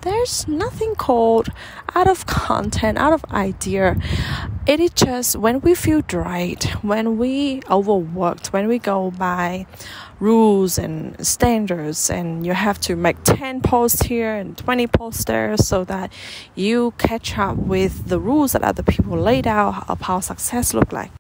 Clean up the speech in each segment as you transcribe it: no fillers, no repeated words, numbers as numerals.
there's nothing called out of content, out of idea. It is just when we feel drained, when we overworked, when we go by rules and standards, and you have to make 10 posts here and 20 posts there so that you catch up with the rules that other people laid out of how success look like.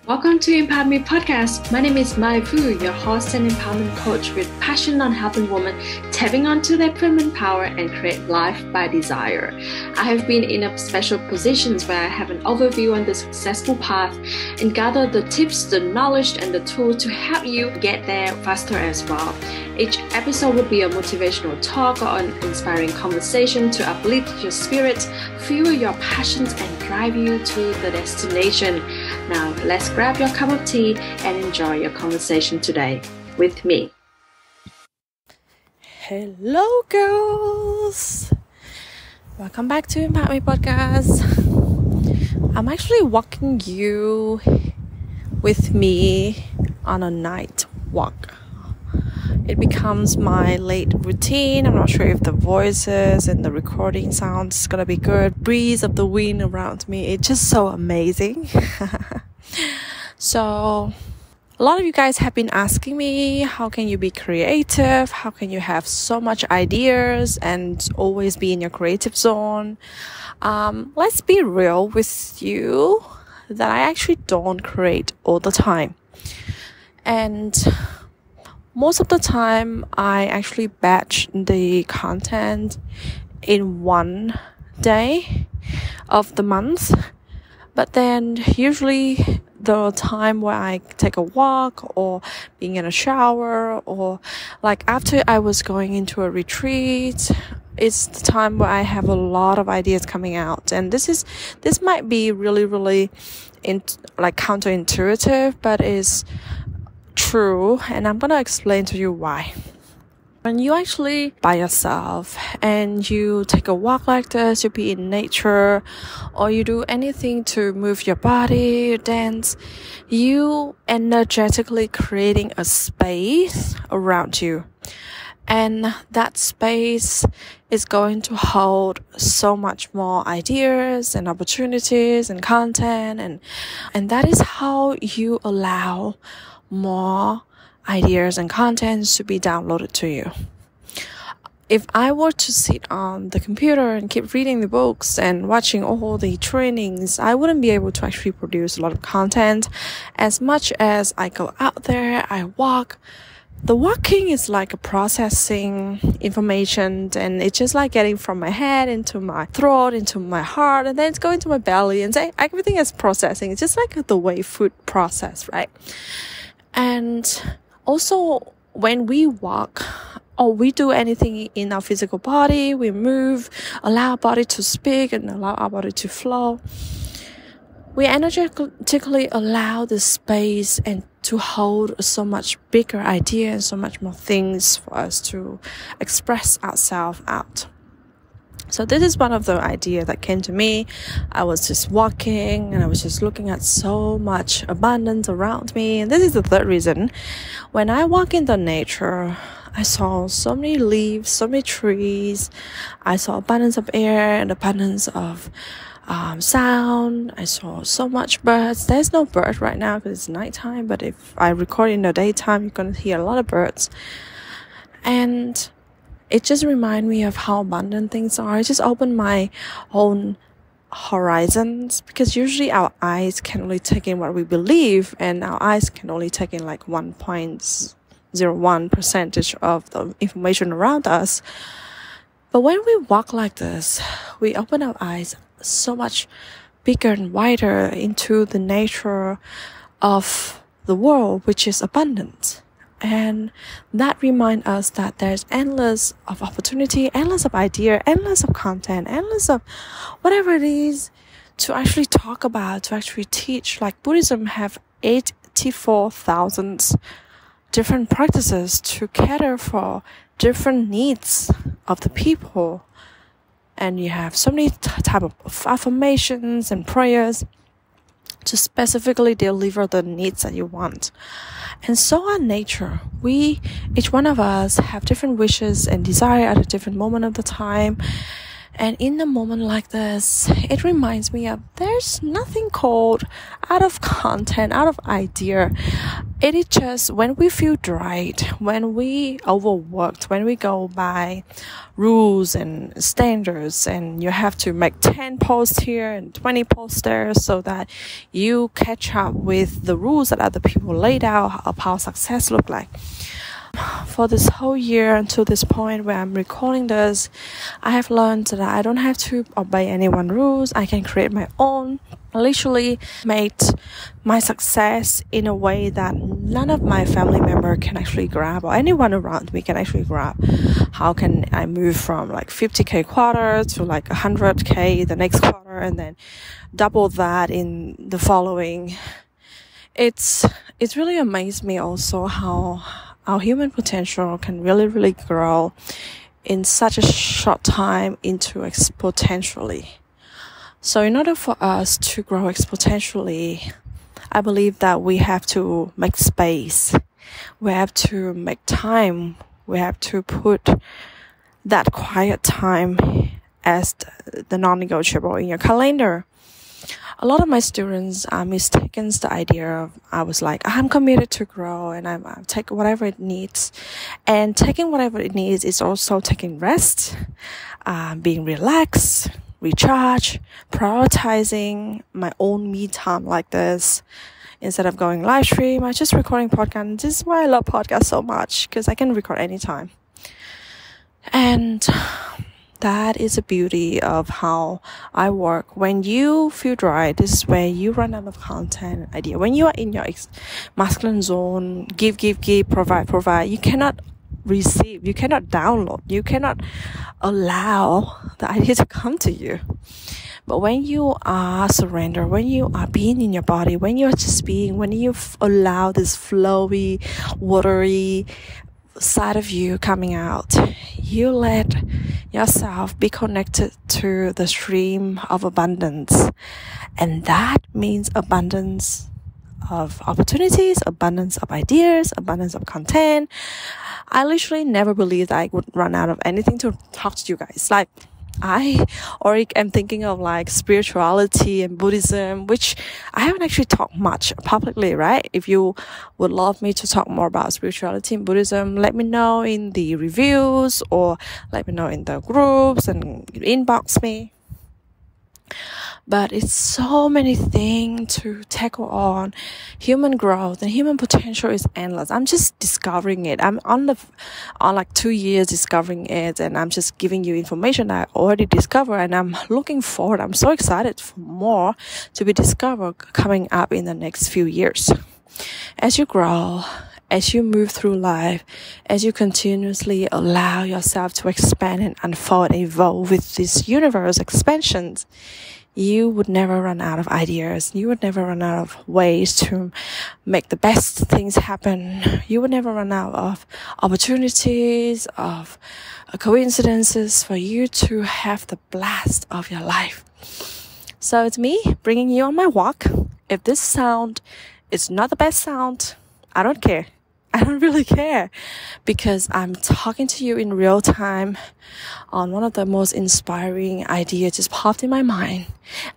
Welcome to Empower Me Podcast. My name is Mai Fu, your host and empowerment coach with passion on helping women tapping onto their feminine power and create life by desire. I have been in a special positions where I have an overview on the successful path and gather the tips, the knowledge, and the tools to help you get there faster as well. Each episode will be a motivational talk or an inspiring conversation to uplift your spirit, fuel your passions, and drive you to the destination. Now, let's grab your cup of tea and enjoy your conversation today with me. Hello, girls. Welcome back to Empower Me Podcast. I'm actually walking you with me on a night walk. It becomes my late routine. I'm not sure if the voices and the recording sounds is gonna be good. Breeze of the wind around me. It's just so amazing. So a lot of you guys have been asking me, how can you be creative? How can you have so much ideas and always be in your creative zone? Let's be real with you that I actually don't create all the time. And most of the time, I actually batch the content in one day of the month. But then usually the time where I take a walk or being in a shower or like after I was going into a retreat, it's the time where I have a lot of ideas coming out. And this might be really counterintuitive, but it's true, and I'm gonna explain to you why. When you actually by yourself and you take a walk like this, you be in nature, or you do anything to move your body, you dance, you energetically creating a space around you. And that space is going to hold so much more ideas and opportunities and content, and that is how you allow more ideas and contents to be downloaded to you. If I were to sit on the computer and keep reading the books and watching all the trainings, I wouldn't be able to actually produce a lot of content. As much as I go out there, I walk. The walking is like a processing information, and it's just like getting from my head into my throat, into my heart, and then it's going to my belly, and everything is processing. It's just like the way food process, right? And also when we walk or we do anything in our physical body, we move, allow our body to speak and allow our body to flow, we energetically allow the space and to hold so much bigger idea and so much more things for us to express ourselves out. So this is one of the ideas that came to me. I was just walking and I was just looking at so much abundance around me. And this is the third reason. When I walk in the nature, I saw so many leaves, so many trees. I saw abundance of air and abundance of sound. I saw so much birds. There's no bird right now because it's nighttime, but if I record in the daytime, you're going to hear a lot of birds. And it just reminds me of how abundant things are. It just opened my own horizons, because usually our eyes can only take in what we believe, and our eyes can only take in like 1.01% of the information around us. But when we walk like this, we open our eyes so much bigger and wider into the nature of the world, which is abundant. And that reminds us that there's endless of opportunity, endless of idea, endless of content, endless of whatever it is to actually talk about, to actually teach. Like Buddhism have 84,000 different practices to cater for different needs of the people. And you have so many type of affirmations and prayers to specifically deliver the needs that you want. And so are nature. Each one of us have different wishes and desire at a different moment of the time. And in a moment like this, it reminds me of there's nothing called out of content, out of idea. It is just when we feel dried, when we overworked, when we go by rules and standards, and you have to make 10 posts here and 20 posts there so that you catch up with the rules that other people laid out of how success look like. For this whole year until this point where I'm recording this, I have learned that I don't have to obey anyone's rules. I can create my own. I literally made my success in a way that none of my family member can actually grab, or anyone around me can actually grab. How can I move from like 50k quarter to like 100k the next quarter, and then double that in the following? It's really amazed me also how our human potential can really grow in such a short time into exponentially. So in order for us to grow exponentially, I believe that we have to make space. We have to make time. We have to put that quiet time as the non-negotiable in your calendar. A lot of my students mistaken the idea of, I was like, I'm committed to grow and I'm take whatever it needs. And taking whatever it needs is also taking rest, being relaxed, recharge, prioritizing my own me time like this. Instead of going live stream, I just recording podcast. This is why I love podcasts so much, because I can record anytime. And that is the beauty of how I work. When you feel dry, this is where you run out of content and idea. When you are in your masculine zone, give, provide, you cannot receive, you cannot download, you cannot allow the idea to come to you. But when you are surrender, when you are being in your body, when you are just being, when you allow this flowy, watery side of you coming out, you let yourself be connected to the stream of abundance. And that means abundance of opportunities, abundance of ideas, abundance of content. I literally never believed I would run out of anything to talk to you guys. Like, I already am thinking of like spirituality and Buddhism, which I haven't actually talked much publicly, right? If you would love me to talk more about spirituality and Buddhism, let me know in the reviews or let me know in the groups and inbox me. But it's so many things to tackle on. Human growth and human potential is endless. I'm just discovering it. I'm on like 2 years discovering it, and I'm just giving you information I already discovered, and I'm looking forward. I'm so excited for more to be discovered coming up in the next few years. As you grow, as you move through life, as you continuously allow yourself to expand and unfold and evolve with this universe expansions, you would never run out of ideas. You would never run out of ways to make the best things happen. You would never run out of opportunities, of coincidences for you to have the blast of your life. So it's me bringing you on my walk. If this sound is not the best sound, I don't care. I don't really care, because I'm talking to you in real time on one of the most inspiring ideas just popped in my mind.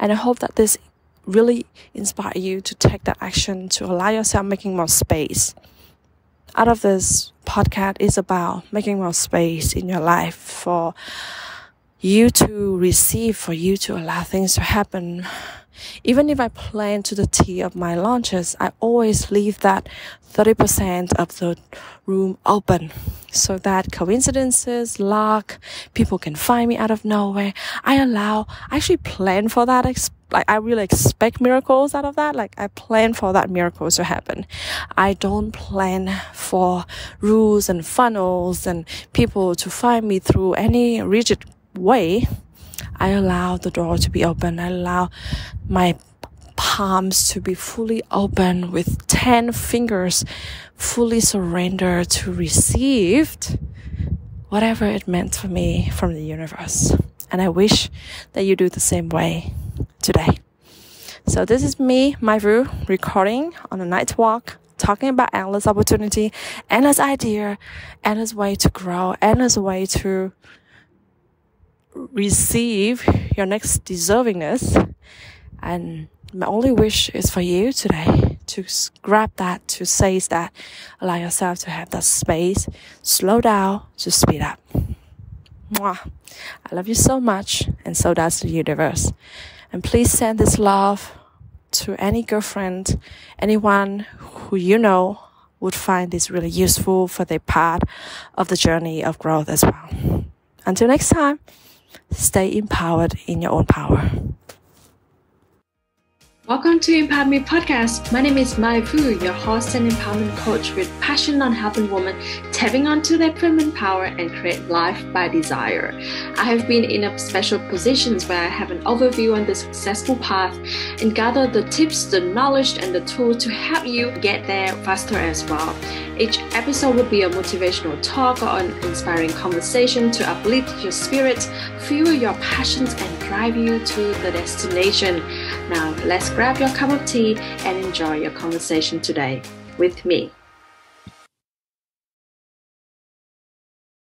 And I hope that this really inspires you to take that action, to allow yourself making more space. Out of this podcast is about making more space in your life for you to receive, for you to allow things to happen. Even if I plan to the T of my launches, I always leave that 30% of the room open so that coincidences, luck, people can find me out of nowhere. I actually plan for that. Like, I really expect miracles out of that. Like, I plan for that miracles to happen. I don't plan for rules and funnels and people to find me through any rigid way. I allow the door to be open. I allow my palms to be fully open with 10 fingers fully surrendered to receive whatever it meant for me from the universe. And I wish that you do the same way today. So this is me, my Vu, recording on a night walk, talking about endless opportunity, endless idea, endless way to grow, endless way to receive your next deservingness. And my only wish is for you today to grab that, to seize that, allow yourself to have that space, slow down, to speed up. Mwah. I love you so much, and so does the universe. And please send this love to any girlfriend, anyone who you know would find this really useful for their part of the journey of growth as well. Until next time, stay empowered in your own power. Welcome to Empower Me Podcast. My name is Mai Vu, your host and empowerment coach with passion on helping women tapping onto their feminine power and create life by desire. I have been in a special positions where I have an overview on the successful path and gather the tips, the knowledge, and the tools to help you get there faster as well. Each episode will be a motivational talk or an inspiring conversation to uplift your spirit, fuel your passions, and drive you to the destination. Now, let's grab your cup of tea and enjoy your conversation today with me.